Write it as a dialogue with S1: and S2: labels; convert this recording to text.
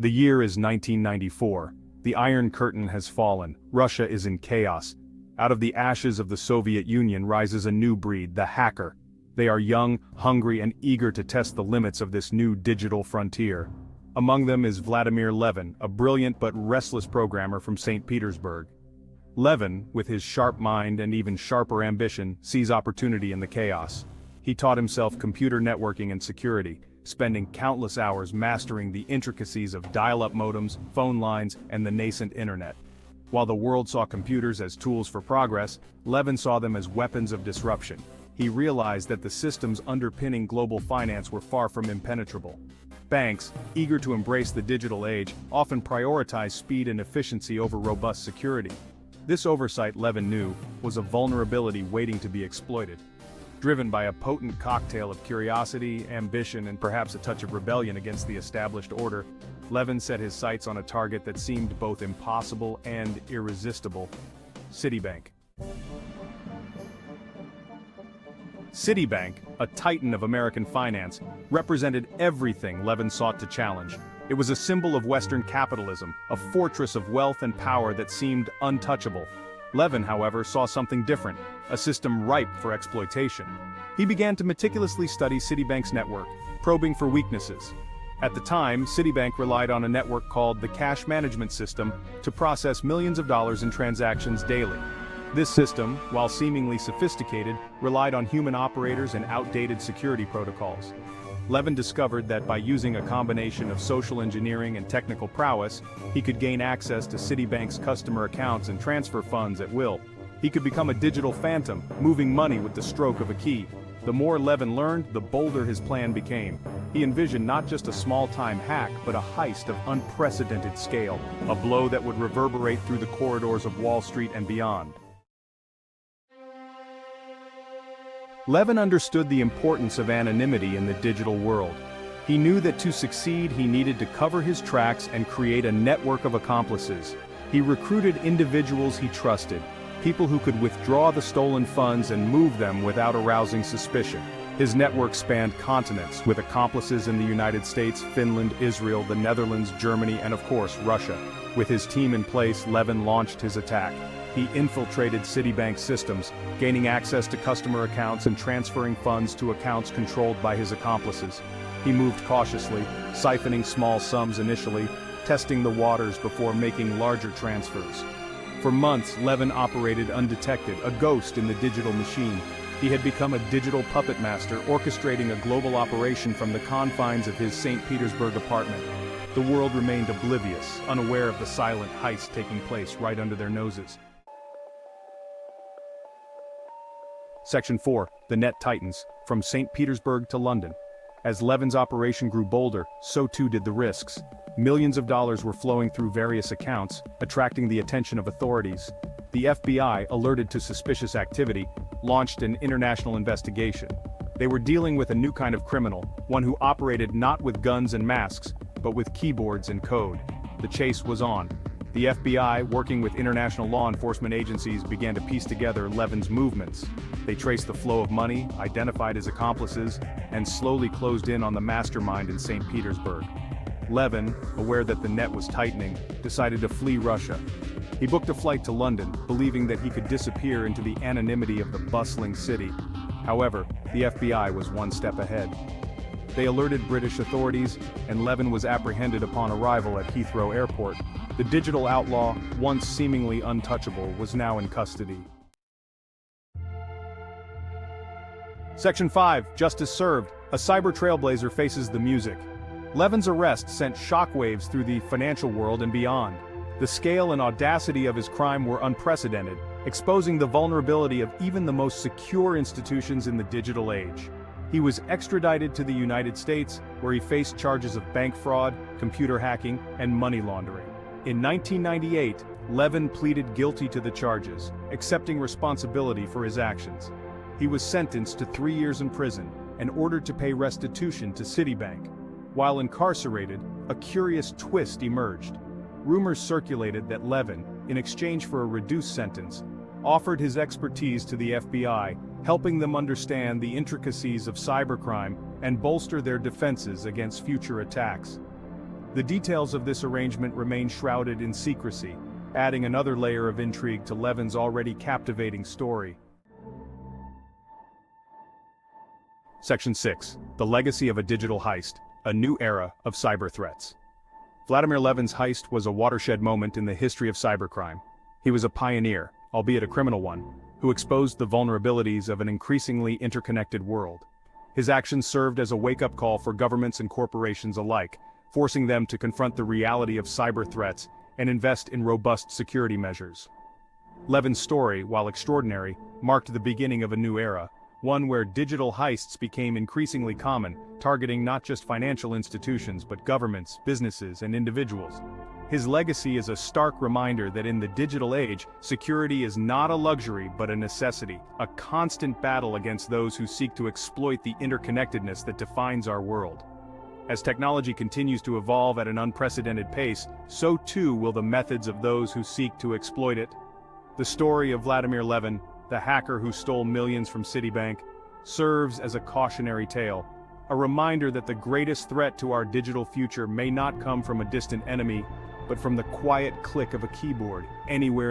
S1: The year is 1994. The Iron Curtain has fallen. Russia is in chaos. Out of the ashes of the Soviet Union rises a new breed, the hacker. They are young, hungry, and eager to test the limits of this new digital frontier. Among them is Vladimir Levin, a brilliant but restless programmer from St. Petersburg. Levin, with his sharp mind and even sharper ambition, sees opportunity in the chaos. He taught himself computer networking and security, spending countless hours mastering the intricacies of dial-up modems, phone lines, and the nascent internet. While the world saw computers as tools for progress, Levin saw them as weapons of disruption. He realized that the systems underpinning global finance were far from impenetrable. Banks, eager to embrace the digital age, often prioritize speed and efficiency over robust security. This oversight, Levin knew, was a vulnerability waiting to be exploited. Driven by a potent cocktail of curiosity, ambition, and perhaps a touch of rebellion against the established order, Levin set his sights on a target that seemed both impossible and irresistible: Citibank. Citibank, a titan of American finance, represented everything Levin sought to challenge. It was a symbol of Western capitalism, a fortress of wealth and power that seemed untouchable. Levin, however, saw something different, a system ripe for exploitation. He began to meticulously study Citibank's network, probing for weaknesses. At the time, Citibank relied on a network called the Cash Management System to process millions of dollars in transactions daily. This system, while seemingly sophisticated, relied on human operators and outdated security protocols. Levin discovered that by using a combination of social engineering and technical prowess, he could gain access to Citibank's customer accounts and transfer funds at will. He could become a digital phantom, moving money with the stroke of a key. The more Levin learned, the bolder his plan became. He envisioned not just a small-time hack, but a heist of unprecedented scale, a blow that would reverberate through the corridors of Wall Street and beyond. Levin understood the importance of anonymity in the digital world. He knew that to succeed he needed to cover his tracks and create a network of accomplices. He recruited individuals he trusted, people who could withdraw the stolen funds and move them without arousing suspicion. His network spanned continents, with accomplices in the United States, Finland, Israel, the Netherlands, Germany, and of course, Russia. With his team in place, Levin launched his attack. He infiltrated Citibank systems, gaining access to customer accounts and transferring funds to accounts controlled by his accomplices. He moved cautiously, siphoning small sums initially, testing the waters before making larger transfers. For months, Levin operated undetected, a ghost in the digital machine. He had become a digital puppet master, orchestrating a global operation from the confines of his St. Petersburg apartment. The world remained oblivious, unaware of the silent heist taking place right under their noses. Section 4. The Net Titans, from St. Petersburg to London. As Levin's operation grew bolder, so too did the risks. Millions of dollars were flowing through various accounts, attracting the attention of authorities. The FBI, alerted to suspicious activity, launched an international investigation. They were dealing with a new kind of criminal, one who operated not with guns and masks, but with keyboards and code. The chase was on. The FBI, working with international law enforcement agencies, began to piece together Levin's movements. They traced the flow of money, identified his accomplices, and slowly closed in on the mastermind in St. Petersburg. Levin, aware that the net was tightening, decided to flee Russia. He booked a flight to London, believing that he could disappear into the anonymity of the bustling city. However, the FBI was one step ahead. They alerted British authorities, and Levin was apprehended upon arrival at Heathrow Airport. The digital outlaw, once seemingly untouchable, was now in custody. Section 5. Justice Served. A cyber trailblazer faces the music. Levin's arrest sent shockwaves through the financial world and beyond. The scale and audacity of his crime were unprecedented, exposing the vulnerability of even the most secure institutions in the digital age. He was extradited to the United States, where he faced charges of bank fraud, computer hacking, and money laundering. In 1998, Levin pleaded guilty to the charges, accepting responsibility for his actions. He was sentenced to 3 years in prison and ordered to pay restitution to Citibank. While incarcerated, a curious twist emerged. Rumors circulated that Levin, in exchange for a reduced sentence, offered his expertise to the FBI, helping them understand the intricacies of cybercrime and bolster their defenses against future attacks. The details of this arrangement remain shrouded in secrecy, adding another layer of intrigue to Levin's already captivating story. Section 6. The Legacy of a Digital Heist, a New Era of Cyber Threats. Vladimir Levin's Heist was a watershed moment in the history of cybercrime. He was a pioneer, albeit a criminal one, who exposed the vulnerabilities of an increasingly interconnected world. His actions served as a wake-up call for governments and corporations alike, forcing them to confront the reality of cyber threats and invest in robust security measures. Levin's story, while extraordinary, marked the beginning of a new era, one where digital heists became increasingly common, targeting not just financial institutions but governments, businesses, and individuals. His legacy is a stark reminder that in the digital age, security is not a luxury but a necessity, a constant battle against those who seek to exploit the interconnectedness that defines our world. As technology continues to evolve at an unprecedented pace, so too will the methods of those who seek to exploit it. The story of Vladimir Levin, the hacker who stole millions from Citibank, serves as a cautionary tale, a reminder that the greatest threat to our digital future may not come from a distant enemy, but from the quiet click of a keyboard anywhere